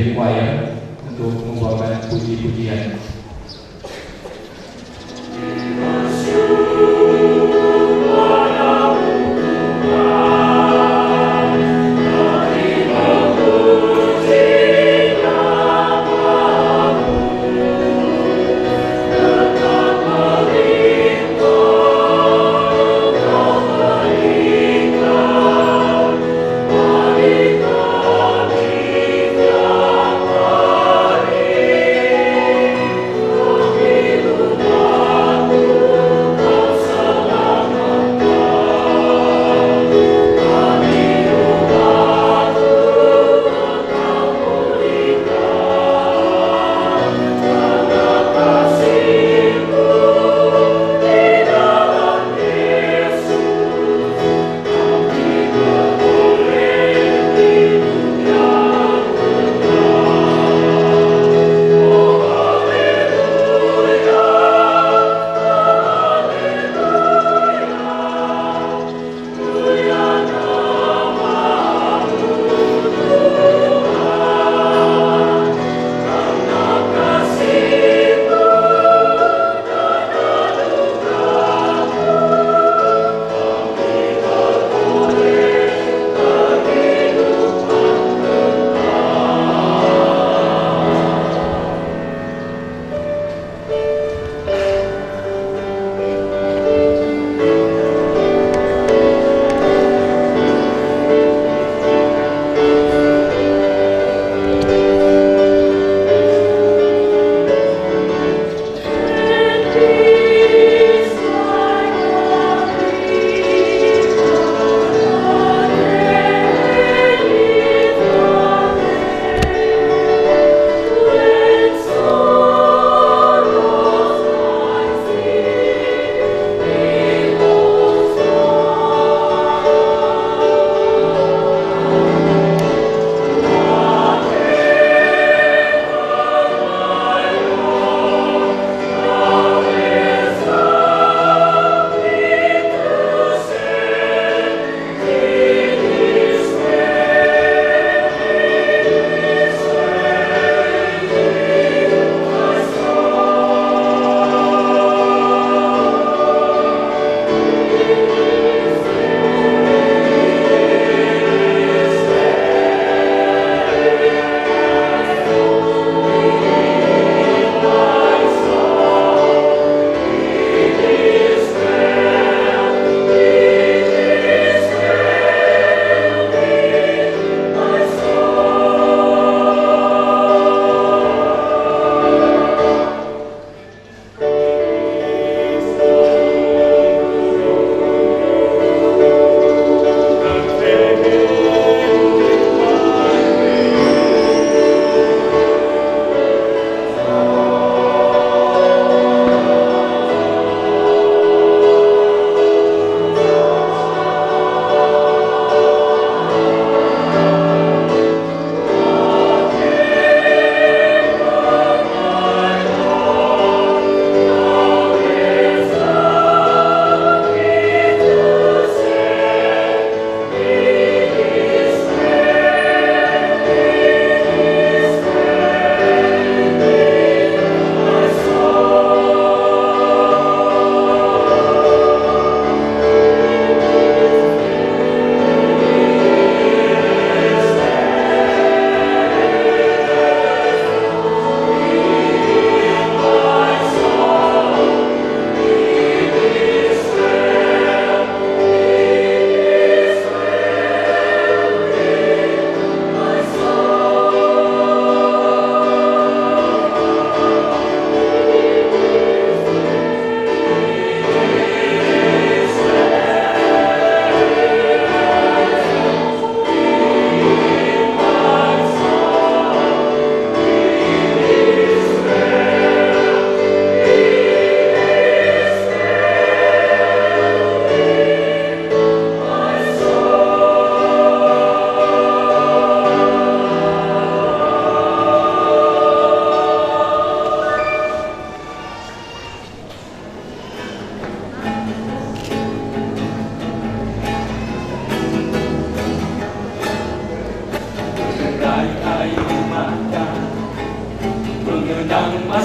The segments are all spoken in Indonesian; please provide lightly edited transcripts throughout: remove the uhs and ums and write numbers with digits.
pimpin choir untuk membawakan puji-pujian.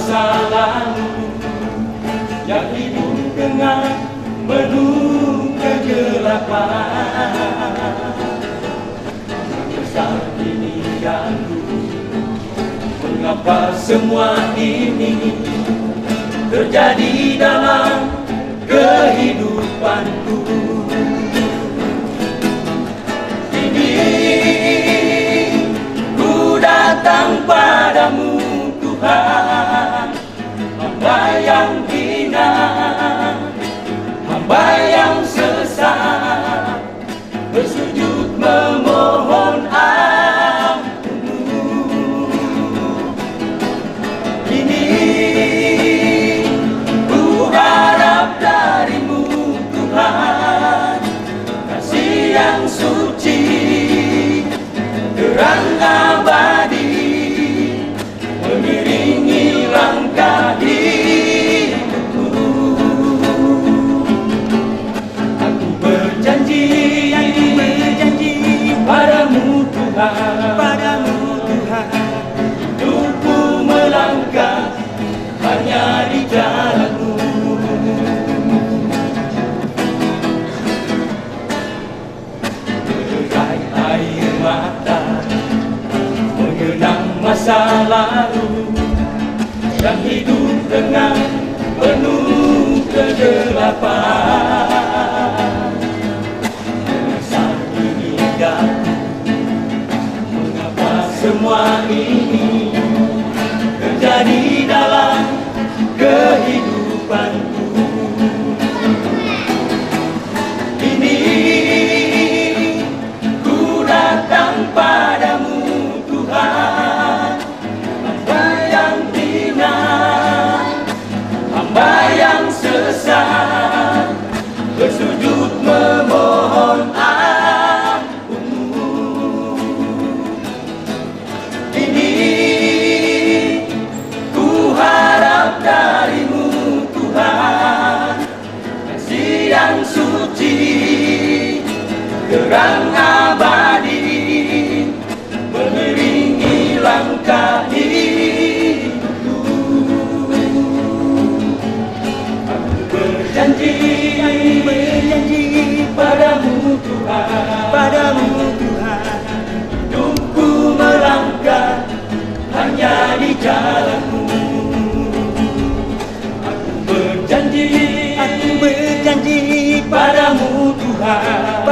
masa lalu yang hidup dengan penuh kegelapan. Saat ini aku, mengapa semua ini terjadi dalam kehidupanku? Kini ku datang padamu Tuhan, hamba yang hina, hamba yang sesat, bersujud memohon ampun-Mu. Kini ku harap dari-Mu Tuhan, kasih yang suci, terang abadi, mengiringi langkah hidupku. Aku berjanji padamu Tuhan, hidupku melangkah hanya di jalan-Mu. Menderai air mata, mengenang masa lalu yang hidup dengan penuh kegelapan. Saat ini mengapa semua ini terjadi dalam kehidupanku? Ini ku datang padamu Tuhan, hamba yang hina, hamba yang sesat, bersujud memohon ampun-Mu. Ini ku harap dari-Mu Tuhan, kasih yang suci, terang abadi, mengiringi langkah hidupku. Aku berjanji padamu Tuhan, hidupku melangkah hanya di jalan-Mu. Aku berjanji padamu Tuhan,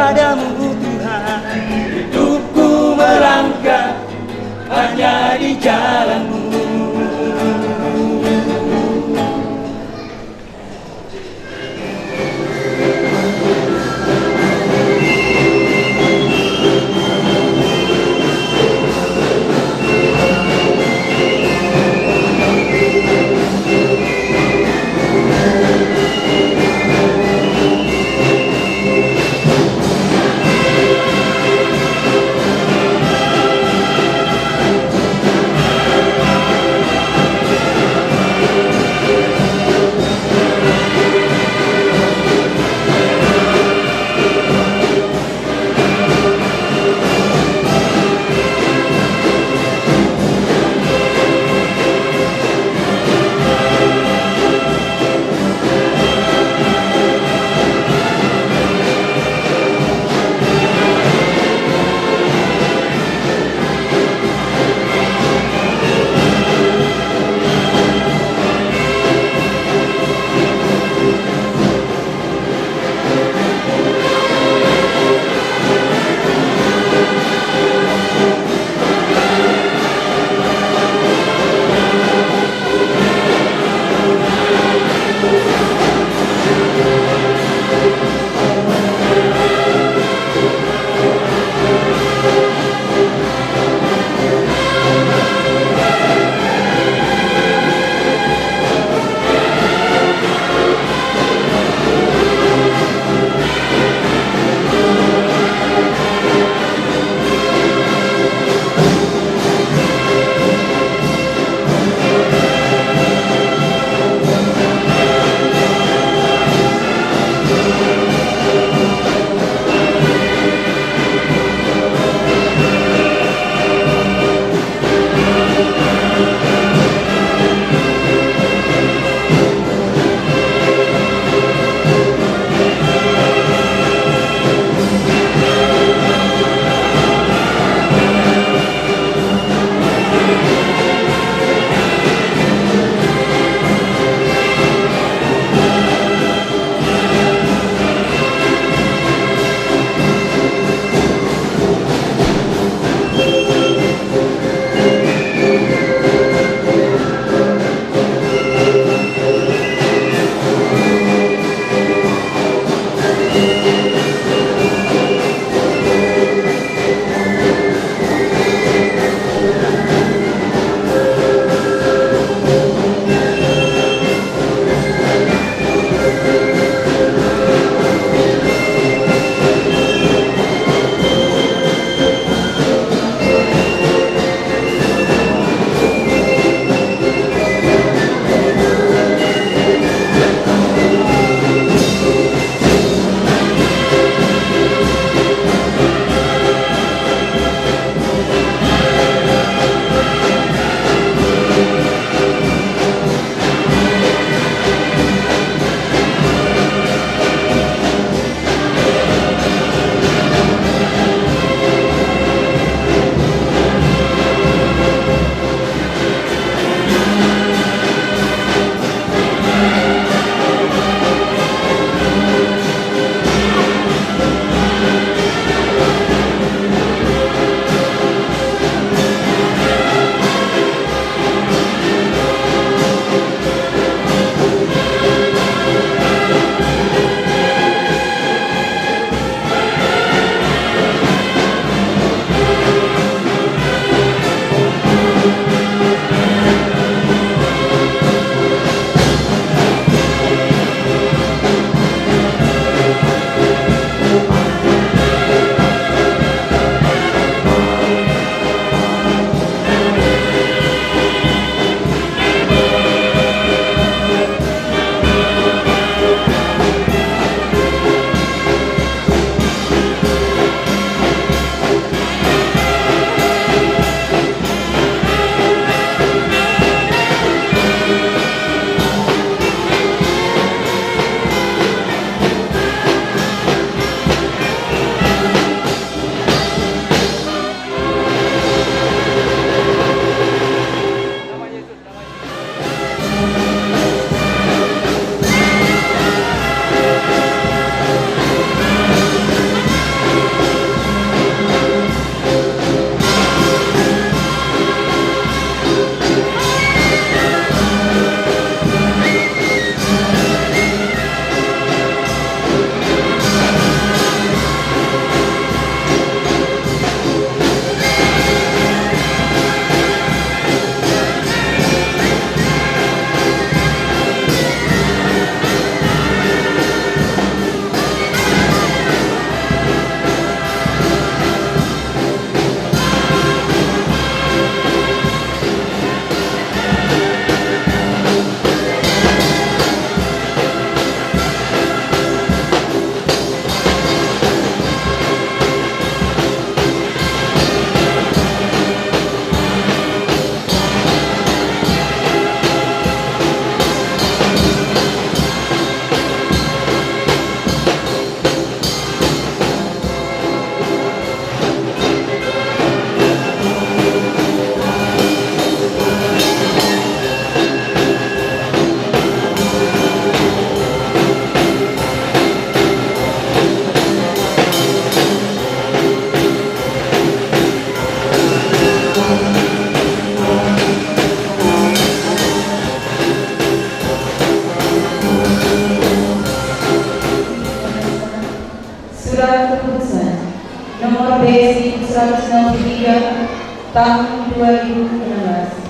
tahun 2016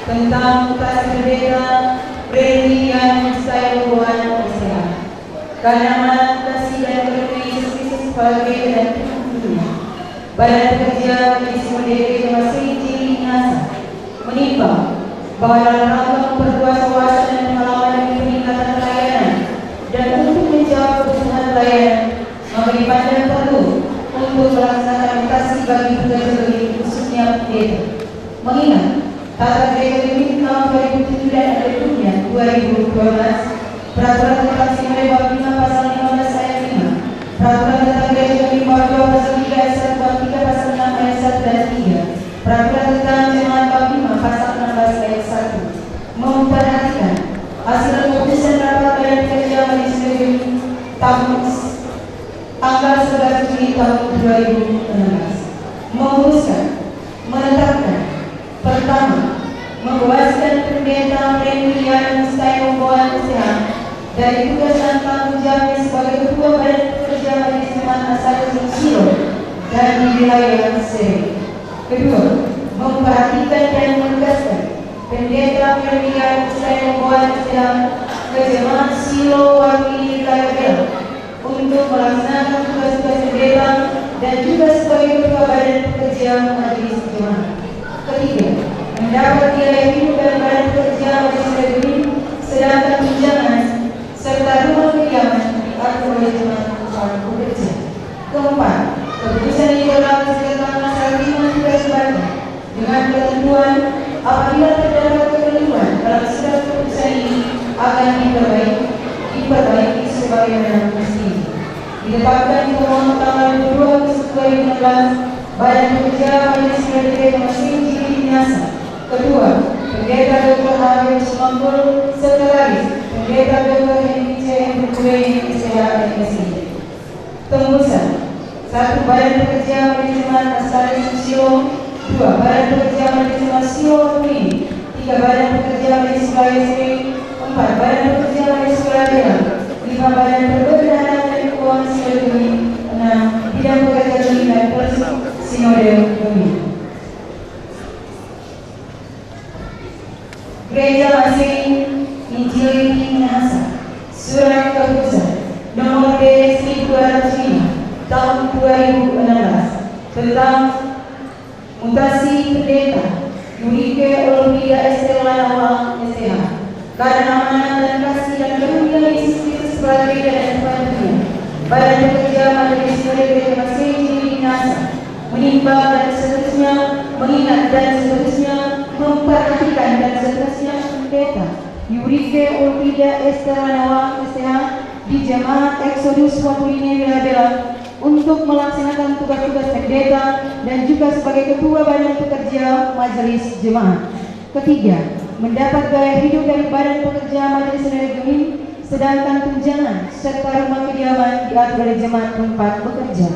tentang mutasi berbeda Brilian Sayuan Usaha karena mutasi dan berkondisi sebagai dan dunia. Badan Pekerja Komisi Merdeka masih diingat menimbang bahwa dalam rangka memperluas wawasan dan pengalaman demi peningkatan pelayanan dan untuk menjawab kebutuhan pelayanan, maka dipandang perlu untuk melaksanakan mutasi bagi pekerja khususnya pendeta. Mengingat Tata Kerja Pemimpin tahun 2007 dan Adendumnya 2012, Peraturan tentang Simulasi Bab 5 Pasal 15 Ayat 5, Peraturan tentang Gereja Pemimpin Bab 2 Pasal 3 Ayat 1 Bab 3 Pasal 6 Ayat 1 dan 3, Peraturan tentang Jemaat Bab 5 Pasal 16 Ayat 1, memperhatikan hasil keputusan rapat Badan Pekerja Majelis Negeri tahun tanggal 11 Juli tahun 2016, memutuskan menetapkan pertama, membebaskan pendeta Brilian Sayuan Usaha dari tugas dan tanggung jawabnya sebagai Ketua Badan Pekerja Majelis Jemaat Asal Silo dan di wilayah Seri. Kedua, memperhatikan dan menegaskan pendeta Brilian Sayuan Usaha ke Jemaat Silo wakili wilayah Bela untuk melaksanakan tugas-tugas pendeta dan juga sebagai Ketua Badan Pekerja Majelis Jemaat. Ketiga, mendapat biaya hidup dan badan pekerja Majelis Negeri sedangkan tunjangan serta rumah kediaman diatur oleh jemaat usaha pekerja. Keempat, keputusan ini berlaku sejak tanggal 5 tugas badan dengan ketentuan apabila terdapat kekeliruan dalam surat keputusan ini akan diperbaiki sebagaimana mestinya. Ditetapkan di pemohon tanggal 2 Agustus 2016, Badan Pekerja Majelis Negeri masih dinasa. Kedua, Pendeta Dr. Harvey Sumangkul, Sekretaris Pendeta Dr. Henry C. Berkuei SHMSI. Tembusan 1. Badan Pekerja Majelis Jemaat Asal Silo. 2. Badan Pekerja Majelis Jemaat Silo Ini. 3. Badan Pekerja Majelis Wilayah Sri. 4. Badan Pekerja Majelis Wilayah Bela. 5. Badan Perberdayaan dan Keuangan Sinode Bumi. 6. Bidang Pekerja Bumi dan Polisi Sinode Bumi. Gereja Masih Injil Minahasa, Surat Keputusan Nomor D1205 Tahun 2016 tentang mutasi pendeta Yurike Olivia Estelana STH karena amanah dan kasih dan karunia Yesus Kristus sebagai dan dunia. Badan Pekerja Majelis Negeri Masih Injil Minahasa menimbang dan seterusnya, mengingat dan seterusnya, memperhatikan dan seterusnya pendeta Yurike Olivia Estelana STH di Jemaat Exodus Waturine Wilayah untuk melaksanakan tugas-tugas pendeta dan juga sebagai Ketua Badan Pekerja Majelis Jemaat. Ketiga, mendapat gaya hidup dari Badan Pekerja Majelis Negeri sedangkan tunjangan serta rumah kediaman diatur oleh jemaat tempat bekerja.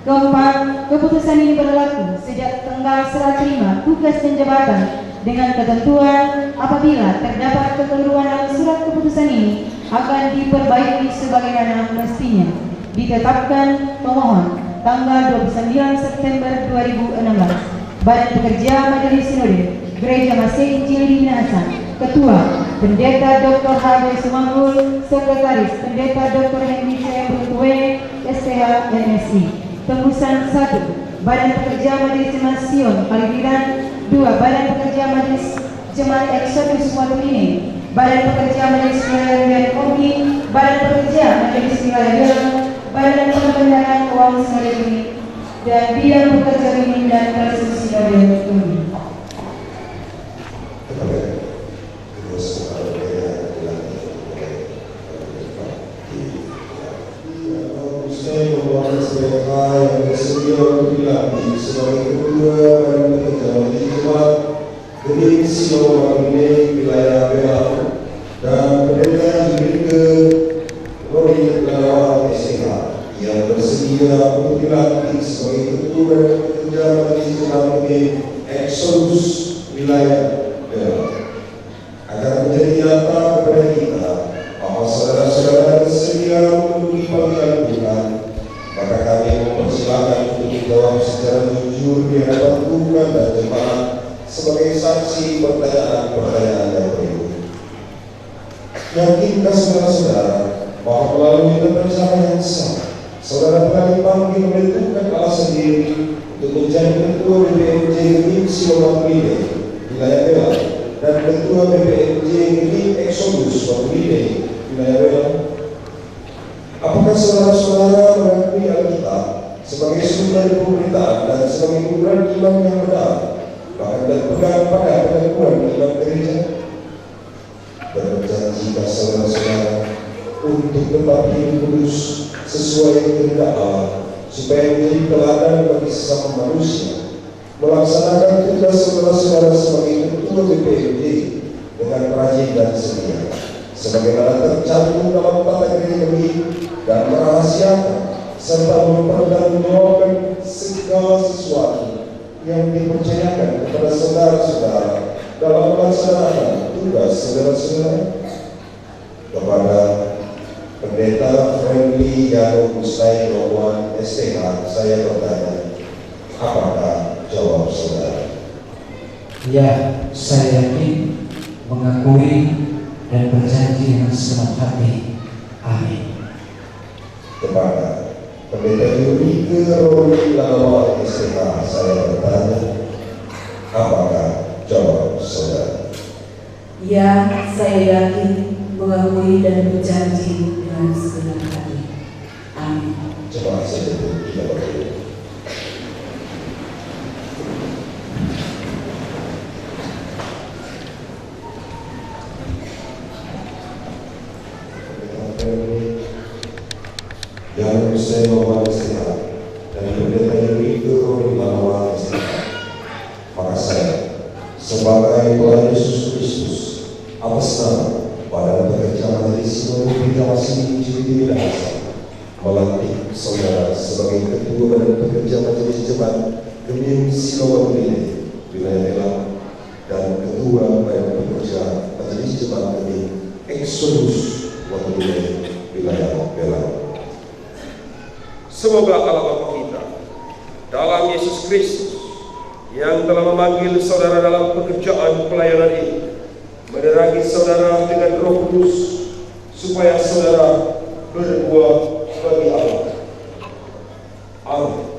Keempat, keputusan ini berlaku sejak tanggal serah terima tugas dan jabatan dengan ketentuan apabila terdapat kekeliruan dalam surat keputusan ini akan diperbaiki sebagaimana mestinya. Ditetapkan pemohon tanggal 29 September 2016. Badan Pekerja Majelis Sinode Gereja Masih Injil Minahasa. Ketua Pendeta Dr. Harvey Sumangkul. Sekretaris Pendeta Dr. Henry C. Berkuei STH MSI. Tembusan 1. Badan Pekerja Majelis Jemaat Sion Palipiran. 2. Badan Pekerja Majelis Jemaat Exodus Waturine. Badan Pekerja Majelis Wilayah Kopi. Badan Pekerja Majelis Wilayah Badan Pemberdayaan Keuangan Sinode Bumi dan Bidang Pekerja Bumi dan Polisi Sinode Bumi. yang bersedia untuk dilatih sebagai Ketua Badan Pekerja Majelis Jemaat Gedung Silo Waturine Wilayah Bela dan Pendeta Yurike Olivia STH yang bersedia untuk dilatih sebagai Ketua Badan Pekerja Majelis Jemaat Exodus Wilayah Bela. Agar menjadi nyata kepada kita bahwa saudara-saudara bersedia menduduki panggilan Tuhan, maka kami mempersilakan untuk dijawab secara jujur di hadapan Tuhan dan jemaat mengatasi pertanyaan-pertanyaan yang berikut. Yakinkah saudara-saudara bahwa melalui kebersamaan yang sah, saudara telah dipanggil menentukan Allah sendiri untuk menjadi ketua BPMJ Gemim Siloam Wide wilayah Bela dan ketua BPMJ Gemim Exodus Wide wilayah Bela? Apakah saudara-saudara mengakui Alkitab sebagai sumber pemberitaan dan sebagai ukuran iman yang benar, bahkan berpegang pada pengakuan iman gereja? Berjanjikah saudara-saudara untuk tetap hidup kudus sesuai kehendak Allah, supaya menjadi teladan bagi sesama manusia, melaksanakan tugas saudara-saudara sebagai ketua BPMJ dengan rajin dan setia, sebagaimana tercantum dalam tata gereja kami, dan merahasiakan serta mempertanggungjawabkan segala sesuatu yang dipercayakan kepada saudara-saudara dalam melaksanakan tugas saudara-saudara? Kepada Pendeta Friendly Yano Mustai Rowan STH, saya bertanya, apakah jawab saudara? Ya, saya yakin, mengakui, dan berjanji dengan segenap hati. Amin. Kepada Pendeta Yurike Roni Lalawa STH, saya bertanya, apakah jawab saudara? Ya, saya yakin, mengakui, dan berjanji dengan segenap hati. Amin. Coba saja kita berdoa. Yang saya mohon sehat dan pendeta Yurike Roni Lalawa STH, maka saya sebagai pelayan Yesus Kristus atas nama Badan Pekerja Majelis Sinode Proklamasi Injil Minahasa melantik saudara sebagai Ketua Badan Pekerja Majelis Jemaat Gemim Siloam Wide wilayah Bela dan Ketua Badan Pekerja Majelis Jemaat Gemim Exodus Wide wilayah Bela. Semoga Allah Bapa kita dalam Yesus Kristus yang telah memanggil saudara dalam pekerjaan pelayanan ini menerangi saudara dengan Roh Kudus supaya saudara berbuah bagi Allah. Amin.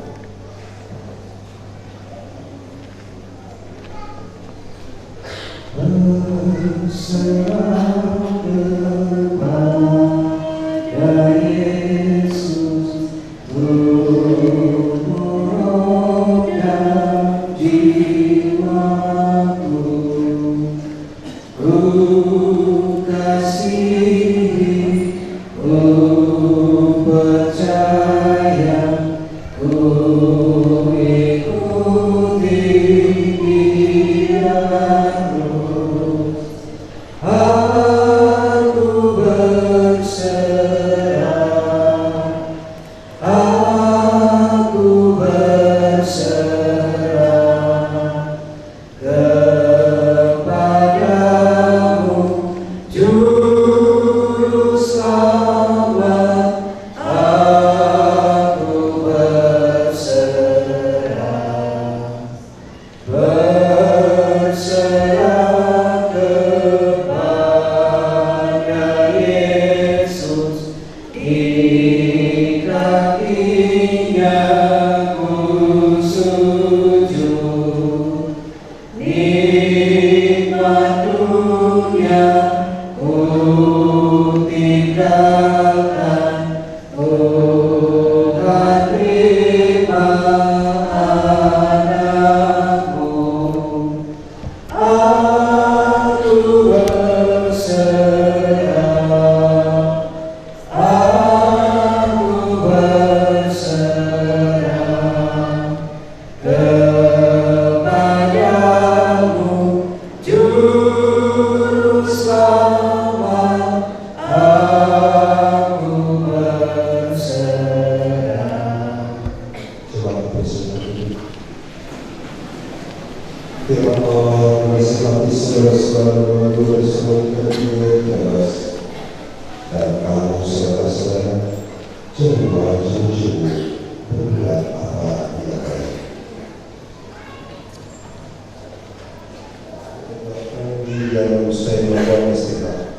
Firman Allah menasihati saudara-saudara bersama jelas, dan kamu saudara-saudara janganlah jujur berbuat apa yang baik. Dian Hussein Lawang SPK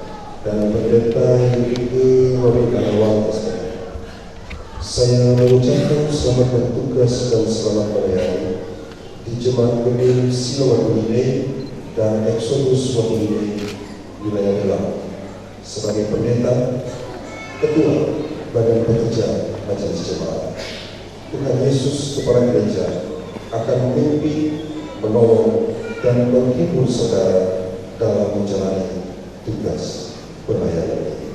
dan Pendeta Henrike Robika Lawang SPK. Saya mengucapkan selamat bertugas dan selamat melayani di Jemaat Benih Siloam Benih dan Exodus Benih wilayah Gelang sebagai pendeta, ketua Badan Pekerja Majelis Jemaat. Tuhan Yesus Kepala Gereja akan memimpin, menolong, dan menghibur saudara dalam menjalani tugas pelayanan ini.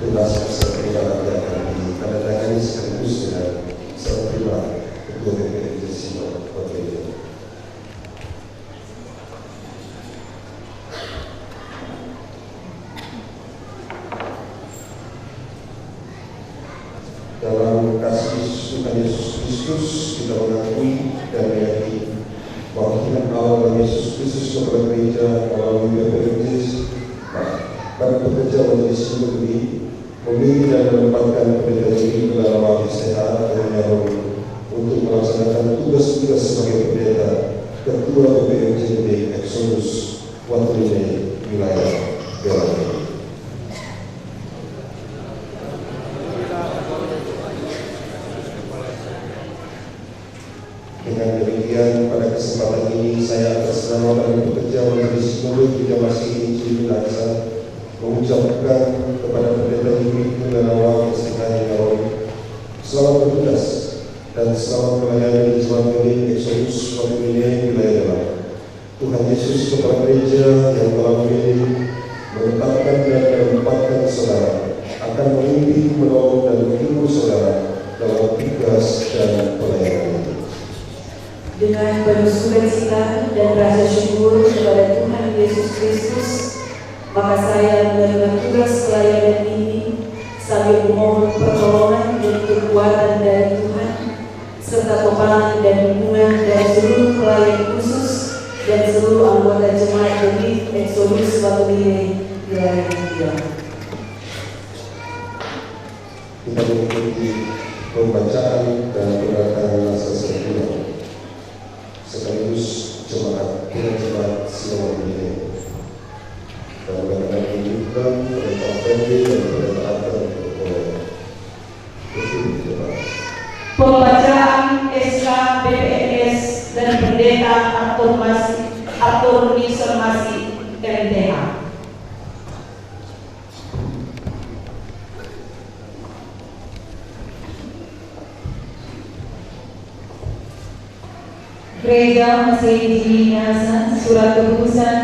Tugas seperti yang akan ditandatangani sekaligus dengan serah terima Ketua DPRD Sinode Wakil itu. Dalam kasih Tuhan Yesus Kristus kita mengakui dan meyakini bahwa Tuhan Allah Yesus Kristus kepada gereja melalui DPRD para pekerja Majelis Sinode ini memilih dan menempatkan pendeta ini ke dalam hati sehat dan Rohani untuk melaksanakan tugas-tugas sebagai pendeta Ketua BPMJB Exodus Watuline wilayah Gelang. Dengan demikian pada kesempatan ini saya atas nama Badan Pekerja Majelis Sinode Proklamasi Injil Dansa mengucapkan kepada pendeta Henrike Lawang SPK selamat bertugas dan selamat melayani di Jemaat Benih Exodus Watuline wilayah Gelang. Tuhan Yesus Kepala Gereja yang telah memilih, menetapkan dan menempatkan saudara akan memimpin, menolong, dan menghibur saudara dalam tugas dan pelayanan itu. Dengan penuh sukacita dan rasa syukur kepada Tuhan Yesus Kristus, maka saya menerima tugas pelayanan ini sambil memohon pertolongan dan kekuatan dari Tuhan, serta topangan dan dukungan dari seluruh pelayan khusus dan seluruh anggota Jemaat Benih Exodus Watuline wilayah Gelang. Kita mengikuti pembacaan dan pendatangan naskah sekular sekaligus jemaat Jemaat Siloam Benih. Dan bagaimana menunjukkan pendeta Fendi dan pendeta Arthur oleh Pembacaan SK BPNS dan pendeta Arthur Nison Masih MTH. Gereja Masih Injil Surat Keputusan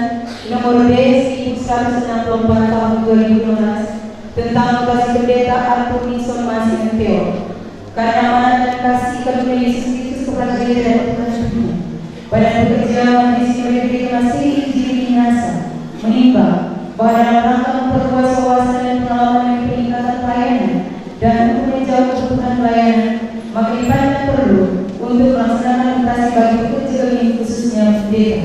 Nomor D1164 tahun 2012 tentang tugas pendeta Arthur Nison Masih MTH. Karena amanat dan kasih karunia Yesus Kristus kepada gereja dan Tuhan dunia, Badan Pekerja Majelis Sinode Masih Injil menimbang bahwa dalam rangka memperluas wawasan dan pengalaman yang peningkatan pelayanan dan untuk menjawab kebutuhan pelayanan, maka dipandang perlu untuk melaksanakan mutasi bagi pekerja benih khususnya pendeta.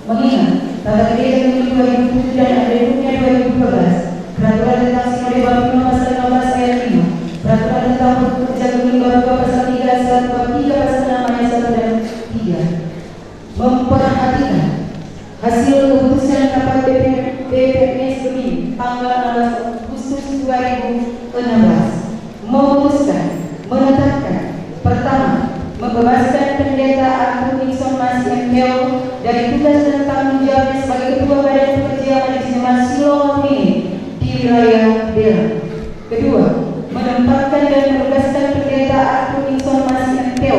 Mengingat tata gereja Pemilu 2007 dan Adendumnya 2012, Peraturan tentang Sinode Bab 5 pasal 15 ayat 5, Peraturan tentang pekerja Pemilu Bab 2 pasal 3, Surat Bab 3 pasal 6 ayat 1 dan 3, memperhatikan hasil keputusan rapat BPNS Benih tanggal 16 Agustus 2016 memutuskan menetapkan pertama, membebaskan pendeta Arthur Nison Masih MTH dari tugas dan tanggung jawabnya sebagai Ketua Badan Pekerja Majelis Jemaat Siloam Benih di wilayah Gelang. Kedua, menempatkan dan menugaskan pendeta Arthur Nison Masih MTH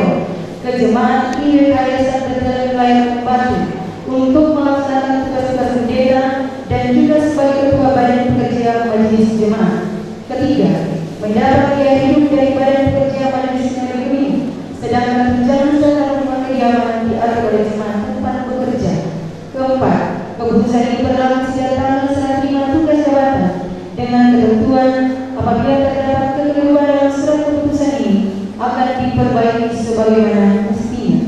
ke Jemaat Yayasan Terdekat wilayah Batu untuk melaksanakan tugas-tugas pendeta dan juga sebagai Ketua Badan Pekerja Majelis Jemaat. Ketiga, mendapat biaya hidup dari Badan Pekerja Majelis Sinode Benih, sedangkan tunjangan serta rumah kediaman diatur oleh jemaat tempat bekerja. Keempat, keputusan ini berlaku sejak tanggal serah terima tugas jabatan dengan ketentuan apabila terdapat kekeliruan dalam surat keputusan ini akan diperbaiki sebagaimana mestinya.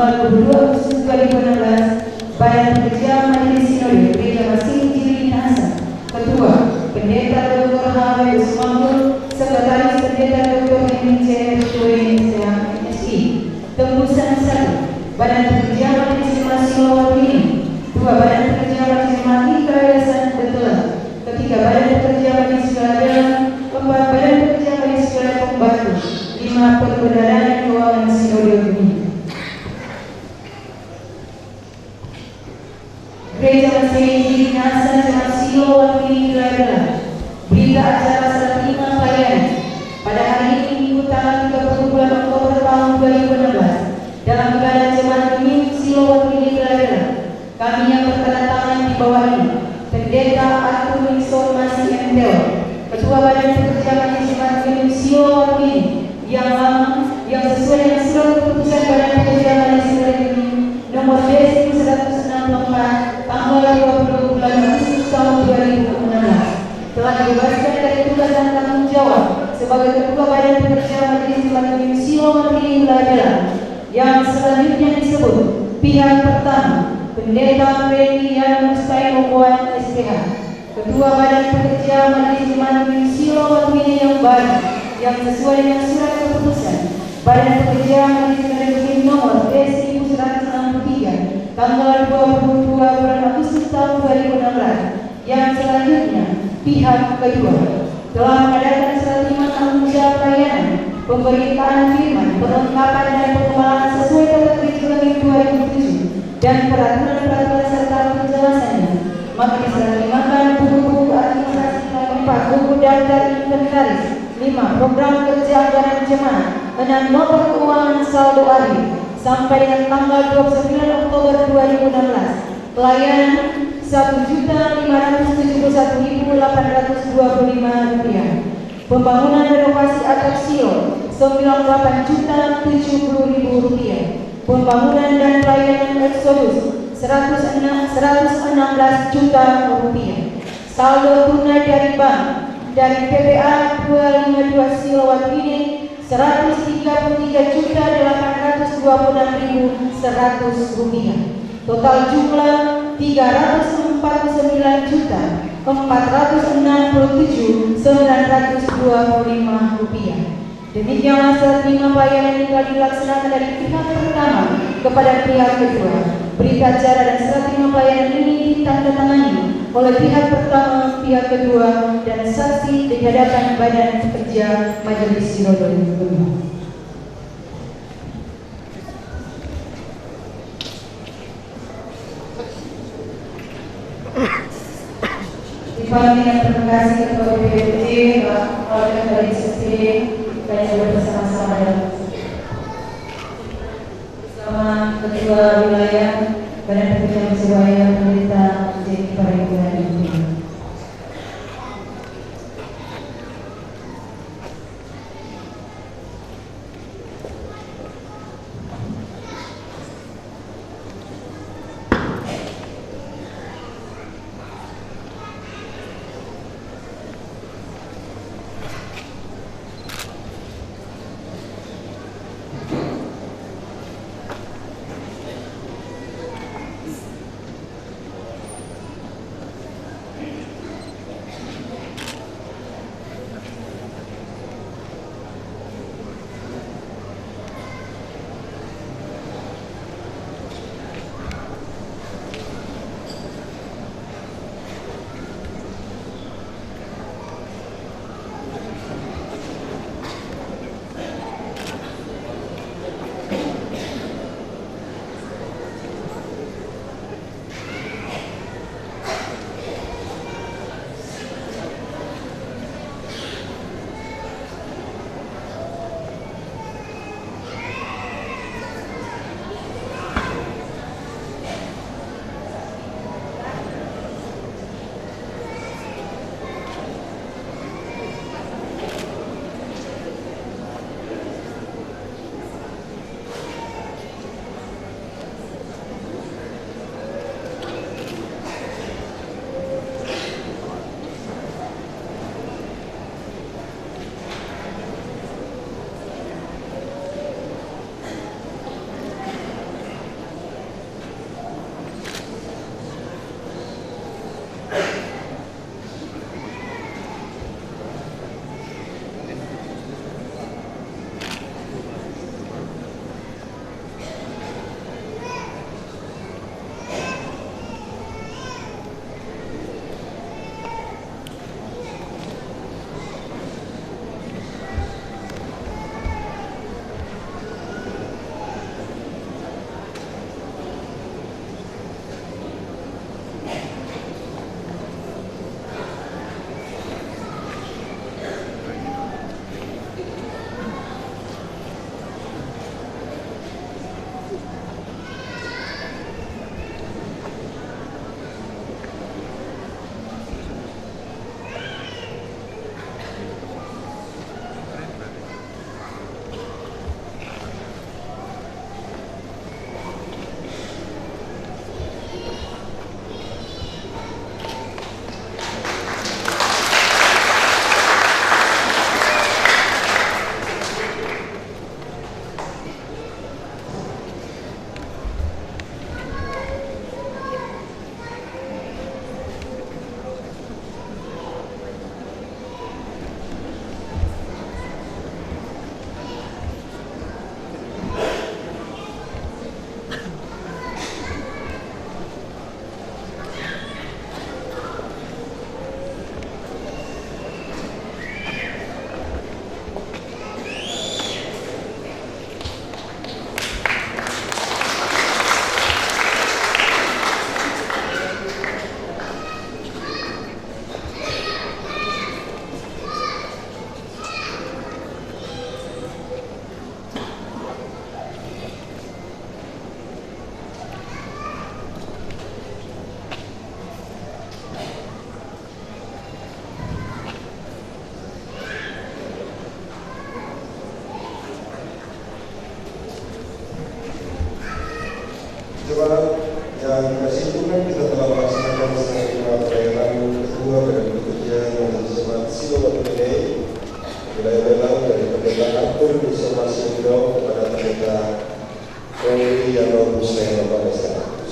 tanggal 22 Agustus 2016, Badan Pekerja Majelis Sinode Gereja Masih Injil Minahasa, Ketua Pendeta Dr. H.W. Usmangul, Sekretaris Pendeta Dr. Henry C. MSI, tembusan 1, Badan Pekerja Majelis Jemaat Siloam ini, 2, Badan Pekerja Majelis Jemaat Yayasan Betulan, 3, Badan Pekerja Majelis Pelajaran, 4, Badan Pekerja Majelis Pelajaran Pembantu, 5, Perbendaharaan dan Keuangan Sinode ini. Gereja Masih Injil Minahasa Jemaat Siloam ini adalah berita acara serah terima pelayanan pada hari ini Minggu tanggal 30 bulan Oktober tahun 2016 dalam ibadah jemaat Gemini Siloam ini adalah kami yang bertanda tangan di bawah ini: Pendeta Arthur Wilson Masih MTO, Ketua Badan Pekerja Majelis Jemaat Gemini Siloam ini yang lama, yang sesuai dengan surat keputusan Badan Pekerja Majelis Jemaat Gemini nomor D164 tanggal 20 bulan Agustus tahun 2016 telah dibebaskan dari tugas dan tanggung jawab sebagai Ketua Badan Pekerja Majelis Jemaat Gemini Siloam ini adalah yang selanjutnya disebut: pihak pertama, Pendeta Freddy Yan Mustai Okoan SPH, Ketua Badan Pekerja Majelis Jemaat Gemini Siloam ini yang baru, yang sesuai dengan surat keputusan Badan Pekerja Majelis Jemaat Gemini nomor S1163 tanggal 22 bulan Agustus tahun 2016. Yang selanjutnya, pihak kedua telah mengadakan serah terima tanggung jawab pelayanan, pemberitaan firman, perlengkapan dan pengembangan sesuai tata tertib 2007 dan peraturan-peraturan serta penjelasannya. Maka diserah terimakan buku-buku administrasi 4, buku daftar inventaris 5, program kerja anggaran jemaat 6, nota keuangan saldo akhir sampai dengan tanggal 29 Oktober 2016. Pelayanan Rp1.571.825. Pembangunan renovasi atap silo Rp98.070.000. Pembangunan dan pelayanan Exodus Rp116 juta. Saldo tunai dari bank dari PPA 252 Siloam ini Rp103.826.100. Total jumlah Rp304.967.925. Demikianlah serah terima pelayanan yang telah dilaksanakan dari pihak pertama kepada pihak kedua. Berita acara dan serah terima pelayanan ini ditandatangani oleh pihak pertama, pihak kedua, dan saksi di hadapan Badan Pekerja Majelis Sinode Gemini. Kami yang terima kasih kepada BPJ, oleh dari SSD, dan juga bersama-sama bersama Ketua Wilayah Badan Pekerja Persebaya Pendeta J. Parengkulan ini.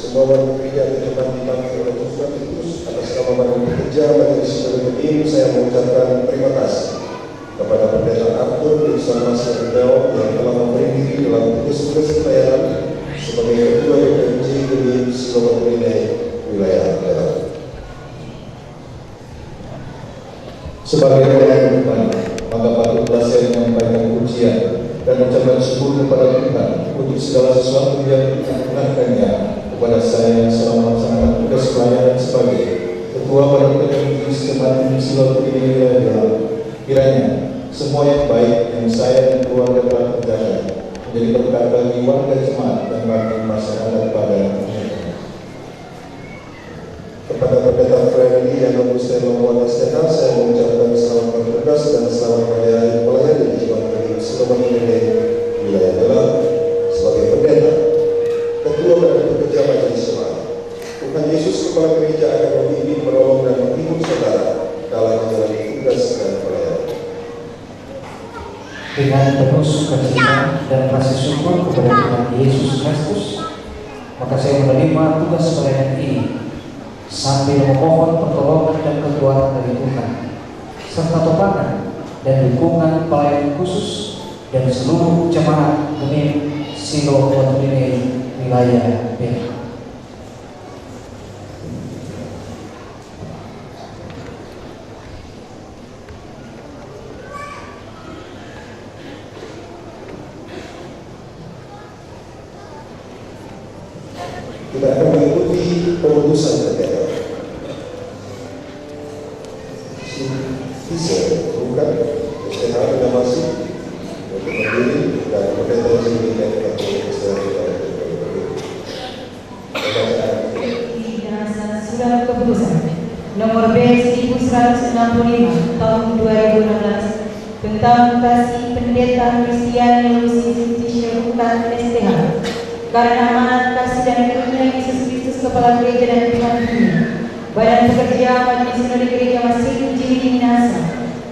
semua warga gereja yang telah dipanggil oleh Tuhan Petrus atas nama para pekerja majelis sinode ini, saya mengucapkan terima kasih kepada Pendeta Arthur bersama Serdau yang telah memberi diri dalam tugas-tugas pelayanan sebagai Ketua DPMJ Gemim Silowatrine wilayah daerah. Sebagai orang Tuhan, maka patutlah saya menyampaikan pujian dan ucapan syukur kepada Tuhan untuk segala sesuatu yang dianugerahkannya kepada saya selama melaksanakan tugas pelayanan sebagai Ketua Badan Penyelidik Jemaat Silowatrine wilayah daerah. Kiranya semua yang baik yang saya dan keluarga telah kerjakan menjadi berkat bagi warga jemaat dan bagi masyarakat pada akhirnya. Kepada Pendeta Freddy yang Agustin Lomuana STH, saya mengucapkan selamat bertugas dan selamat menjalani pelayanan di Jemaat Gemim Silowatrine wilayah dalam sebagai pendeta, Ketua dan Pekerja Majelis Jemaat. Tuhan Yesus Kepala Gereja akan membimbing, menolong dan menghimpun saudara dalam menjalani tugas dan pelayanan. Dengan penuh sukacita dan rasa syukur kepada Tuhan Yesus Kristus, maka saya menerima tugas pelayanan ini sambil memohon pertolongan dan kekuatan dari Tuhan, serta topangan dan dukungan pelayanan khusus dan seluruh jemaat Gemim Silowatrine wilayah daerah. Kita akan mengikuti pemutusan pendeta. Bisa bukan STH dengan masih untuk berdiri dan pendeta sendiri dan Surat keputusan nomor B1165 tahun 2016 tentang mutasi pendeta Kristian Lucius Tisherukan STH karena amanat kasih dan karunia Yesus Kristus Kepala Gereja dan Tuhan dunia. Badan Pekerja Majelis Sinode Gereja Masih Jili Minasa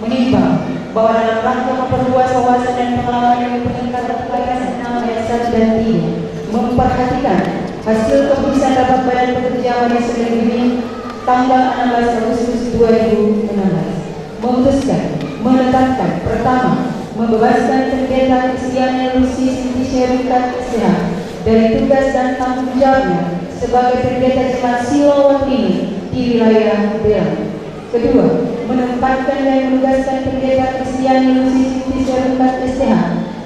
menimbang bahwa dalam rangka memperluas wawasan dan pengalaman yang peningkatan pelayanan 6 ayat 1 dan 3 memperhatikan hasil keputusan rapat Badan Pekerja Majelis Sinode Gereja tanggal 16 Agustus 2016 memutuskan menetapkan pertama membebaskan pendeta Kristian Lucius Tisherukan STH dari tugas dan tanggung jawabnya sebagai pendeta jemaat Silowatrine di wilayah Belang. Kedua, menempatkan dan menugaskan pendeta Kristian Lucius Tisherukan STH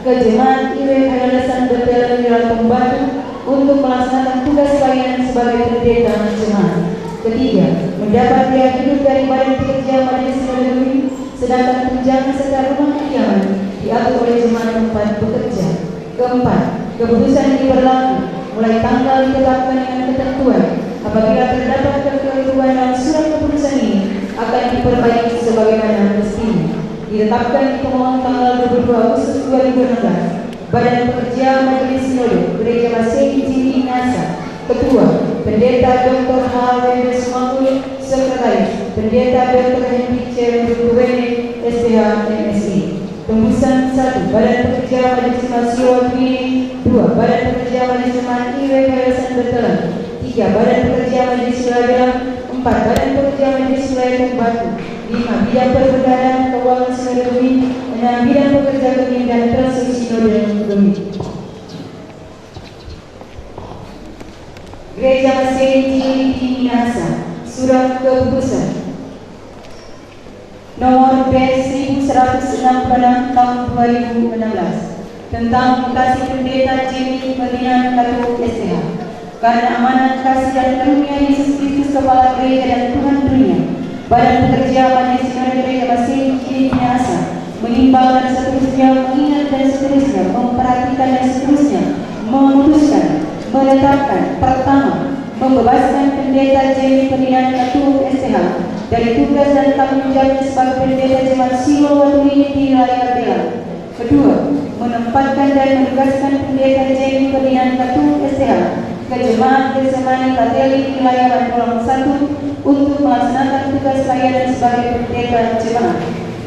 ke jemaat IW Yayasan Belang di Lampung Batu untuk melaksanakan tugas pelayanan sebagai pendeta jemaat. Ketiga, mendapat biaya hidup dari Badan Pekerja Majelis Sinode Gemim, sedangkan tunjangan serta rumah kediaman diatur oleh jemaat tempat bekerja. Keempat, keputusan ini berlaku mulai tanggal ditetapkan dengan ketentuan apabila terdapat kekeliruan dalam surat keputusan ini akan diperbaiki sebagaimana mestinya. Ditetapkan di pemohon tanggal 22 Agustus 2016, Badan Pekerja Majelis Sinode Gereja Masih Jili Minasa, Ketua Pendeta Dr. H.W. Sumangul, Sekretaris Pendeta Dr. Henry C. Rukuwene, SPH MSI. Tembusan 1. Badan Pekerja Majelis Jemaat Silowatrine. 2. Badan Pekerja Majelis Jemaat IW Yayasan Betelang. 3. Badan Pekerja Majelis Wilayah Belang. 4. Badan Pekerja Majelis Wilayah Batu. 5. Bidang Perbendaharaan Keuangan Sinode Gemim. 6. Bidang Pekerja Gemim dan Transaksi Sinode Gemim. Gereja Masih Jili Minasa, surat keputusan nomor B1166 tahun 2016 tentang mutasi pendeta Jimmy Ferdinand Katu STH karena amanat kasih dan karunia Yesus Kristus Kepala Gereja dan Tuhan dunia. Badan Pekerja Majelis Sinode Gereja Masih Jili Minasa menimbang dan seterusnya mengingat dan seterusnya memperhatikan dan seterusnya memutuskan menetapkan pertama membebaskan pendeta Jimmy Ferdinand Katu STH dari tugas dan tanggung jawabnya sebagai pendeta jemaat Silowatrine di wilayah Belang. Kedua, menempatkan dan menugaskan pendeta Jimmy Ferdinand Katu STH ke jemaat Getsemani Bateli di wilayah Bantulang 1 untuk melaksanakan tugas pelayanan sebagai pendeta jemaat.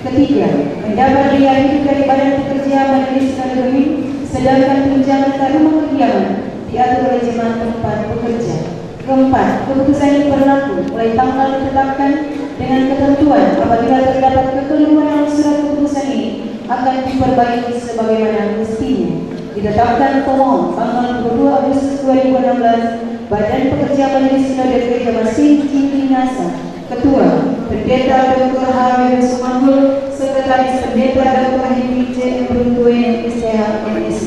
Ketiga, mendapat biaya hidup dari Badan Pekerja Majelis Sinode Gemim, sedangkan tunjangan rumah kediaman diatur oleh jemaat tempat bekerja. Keempat, keputusan ini berlaku mulai tanggal ditetapkan dengan ketentuan apabila terdapat kekeliruan dalam surat keputusan ini akan diperbaiki sebagaimana mestinya. Ditetapkan pemohon tanggal 22 Agustus 2016, Badan Pekerja Majelis Sinode Gereja Masih Tinggi Nasa, Ketua Pendeta Dr. H.W. Sumanggul, Sekretaris Pendeta Dr. Henry J. Bruntuen STH MSc.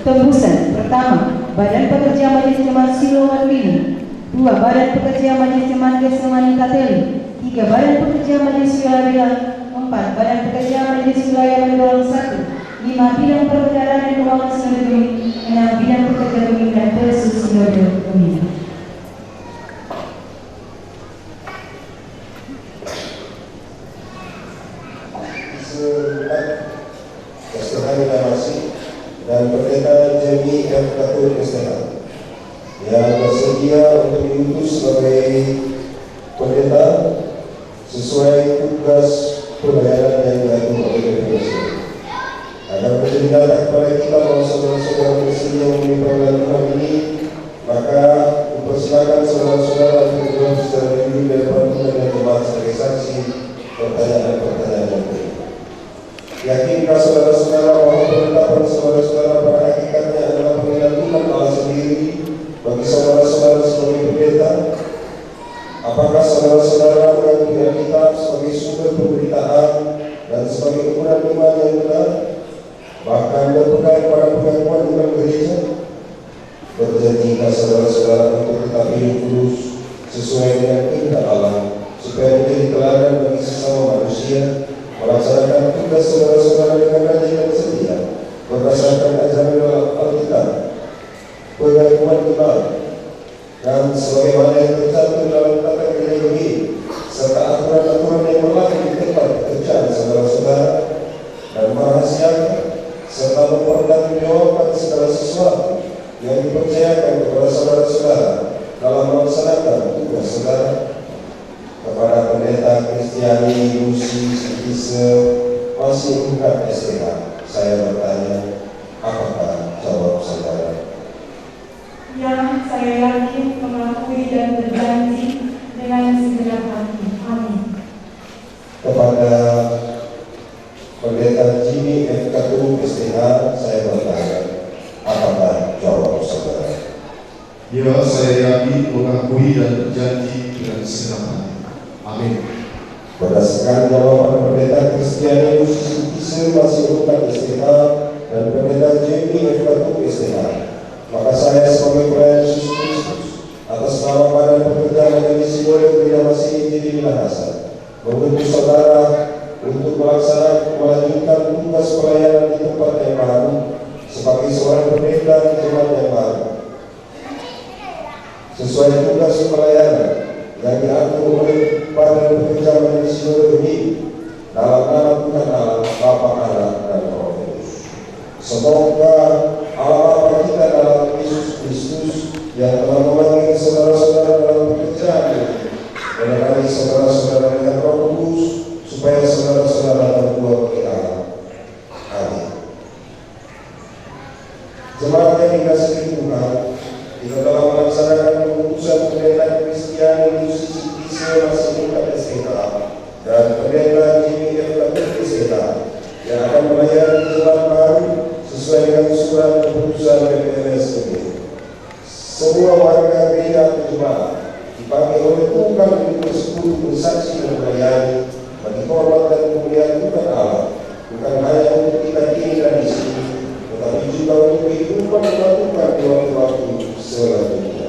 Tembusan pertama, Badan Pekerja Majelis Jemaat Siloam Martini. 2. Badan Pekerja Majelis Jemaat Getsemani Kateli. 3. Badan Pekerja Majelis Wilayah. 4. Badan Pekerja Majelis Wilayah Mendorong 1. 5. Bidang Perbendaharaan dan Keuangan Sinode Bumi. 6. Bidang Pekerja Bumi dan Persus Sinode Bumi. Dan Pendeta Jamie F. Katul STH yang bersedia untuk diutus sebagai pendeta sesuai tugas pelayanan yang diatur oleh Gereja. Agar menjadi data kepada kita bahwa saudara-saudara bersedia memenuhi panggilan Tuhan ini, maka mempersilakan saudara-saudara untuk berdoa secara jujur dan pantun dan jemaat sebagai saksi pertanyaan-pertanyaan yang baik. Yakinkah saudara-saudara bahwa penetapan saudara-saudara pada hakikatnya adalah panggilan Tuhan Allah sendiri bagi saudara-saudara sebagai pendeta? Apakah saudara-saudara mengakui Alkitab sebagai sumber pemberitaan dan sebagai ukuran iman yang benar, bahkan berpegang pada pengakuan iman gereja? Berjanjikah saudara-saudara untuk tetap hidup kudus sesuai dengan kehendak Allah, supaya menjadi teladan bagi sesama manusia, melaksanakan tugas saudara-saudara dengan rajin dan setia berdasarkan ajaran Alkitab, pengakuan iman, dan sebagaimana yang tercantum dalam tata gereja ini, serta aturan-aturan yang berlaku di tempat pekerjaan saudara-saudara, dan merahasiakan serta mempertanggungjawabkan segala sesuatu yang dipercayakan kepada saudara-saudara dalam melaksanakan tugas saudara. Kepada Pendeta Kristiani Lucy Sintise masih ungkap STH, saya bertanya, apakah jawab saudara? Yang saya yakin, mengakui dan berjanji dengan segenap hati. Amin. Kepada Pendeta Jimmy F. Katul STH, saya bertanya, apakah jawab saudara? Ya, saya yakin, mengakui dan berjanji dengan segenap hati. Amin. Berdasarkan jawaban Pendeta Kristiani Lucy Sintise masih ungkap STH dan Pendeta Jimmy F. Katul STH, maka saya sebagai pelayan Yesus Kristus atas nama Badan Pekerja Majelis Sinode Gereja Masih Tinggi Nasa menuntut saudara untuk melanjutkan tugas pelayanan di tempat yang baru sebagai seorang pendeta di jemaat yang baru sesuai tugas pelayanan yang diatur oleh Badan Pekerja Majelis Sinode ini dalam nama Tuhan Allah, Bapa, Anak, dan Roh Kudus. Semoga Allah Bapa kita dalam Yesus Kristus yang telah memanggil saudara-saudara dalam pekerjaan ini menemani saudara-saudara dengan Roh Kudus supaya saudara-saudara berbuah bagi Allah. Amin. Jemaat yang dikasihi Tuhan, kita telah melaksanakan keputusan Pendeta Kristiani Lucy Sintise masih ungkap STH dan Pendeta Jimmy F. Katul STH yang akan melayani jemaat baru sesuai dengan surat keputusan PPLS ini. Semua warga gereja atau jemaat dipanggil oleh Tuhan untuk bersekutu, bersaksi dan melayani bagi hormat dan kemuliaan Tuhan Allah, bukan hanya untuk kita kini dan di sini, tetapi juga untuk kehidupan melakukan di waktu-waktu selanjutnya.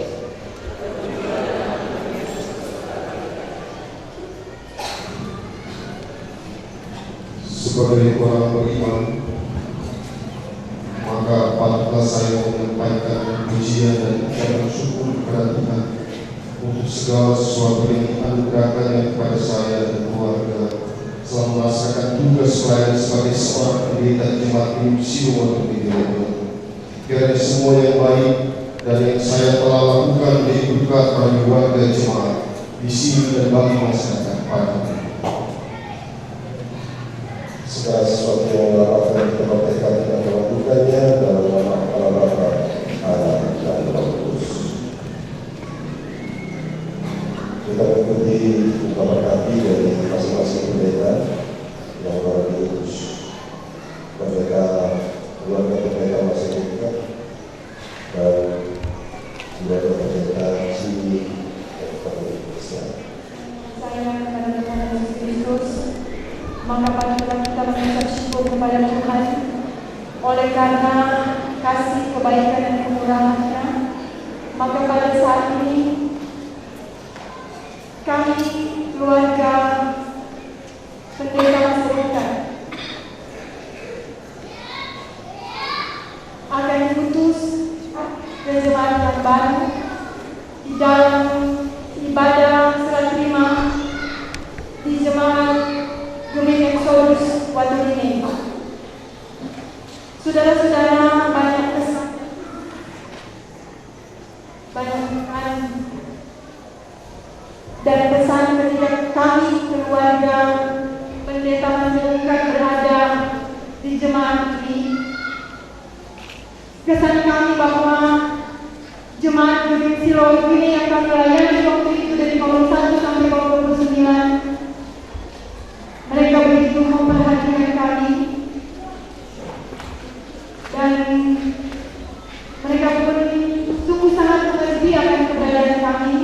Sebagai orang beriman, maka patutlah saya menyampaikan pujian dan ucapan syukur kepada Tuhan untuk segala sesuatu yang dianugerahkannya kepada saya dan keluarga selama melaksanakan tugas pelayanan sebagai seorang pendeta jemaat Siloam Martini. Kiranya semua yang baik dan yang saya telah lakukan menjadi berkat bagi warga jemaat di sini dan bagi masyarakat pada segala sesuatu yang melakukan kita bertekad dengan melakukannya dalam nama Allah Bapa, Anak, dan Roh Kudus. karena kasih, kebaikan, dan kemurahan-Nya, maka pada saat ini kami keluarga Pendeta Mas Rokan akan diutus ke jemaat yang baru di dalam ibadah serah terima di jemaat Gemini Exodus Wadudine. Saudara-saudara, banyak kesan, banyak dan pesan ketika kami keluarga Pendeta Mas Rokan berada di jemaat ini. Kesan kami bahwa jemaat Gemini Siloam ini yang kami layani waktu itu dari Paulus 1 sampai Paulus 9, mereka begitu memperhatikan kami dan mereka pun sungguh sangat mengerti akan keberadaan kami,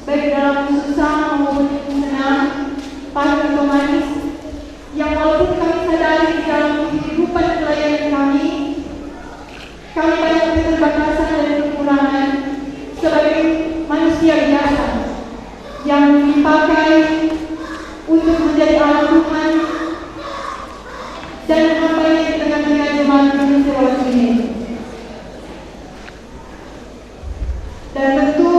baik dalam susah maupun senang, pahit atau manis, yang walaupun kami sadari di dalam kehidupan pelayanan kami banyak keterbatasan dan kekurangan sebagai manusia biasa yang dipakai untuk menjadi alat Tuhan dan hamba-Nya di tengah-tengah jemaat Gemini Siloam ini. Dan tentu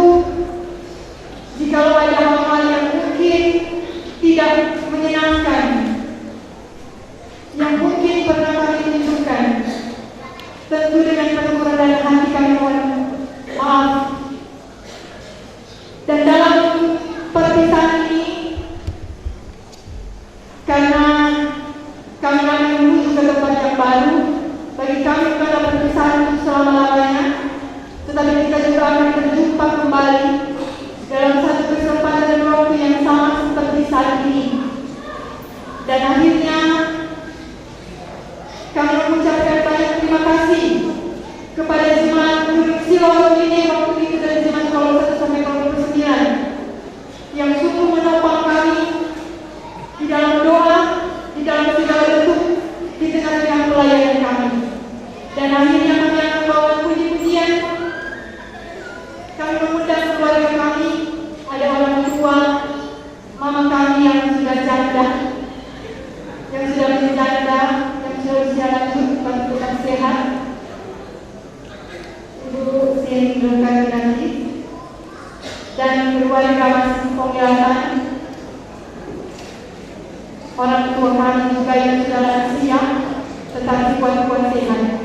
jikalau ada hal-hal yang mungkin tidak menyenangkan, yang mungkin pernah kami tunjukkan, tentu dengan penuh kerendahan hati kami mohon maaf. Dan dalam perpisahan ini, karena kami akan menuju ke tempat yang baru, bagi kami bukanlah perpisahan untuk selama-lamanya, tetapi kita juga akan berjumpa kembali dalam satu kesempatan dan waktu yang sama seperti saat ini. Dan akhirnya kami mengucapkan banyak terima kasih kepada jemaat Gemini Siloam ini waktu itu dari jemaat Paulus 1 sampai Paulus 9 yang sungguh menopang kami di dalam doa, di dalam segala bentuk, di tengah-tengah pelayanan kami. Dan akhirnya kami akan membawa puji-pujian. Kami mengundang keluarga kami, ada orang tua, mama kami yang sudah janda, yang sudah menjanda, yang sudah usia lanjut, tetap sehat. Ibu Sin Rokan nanti dan keluarga masih penglihatan, orang tua kami juga yang sudah lansia tetapi kuat-kuat sehat.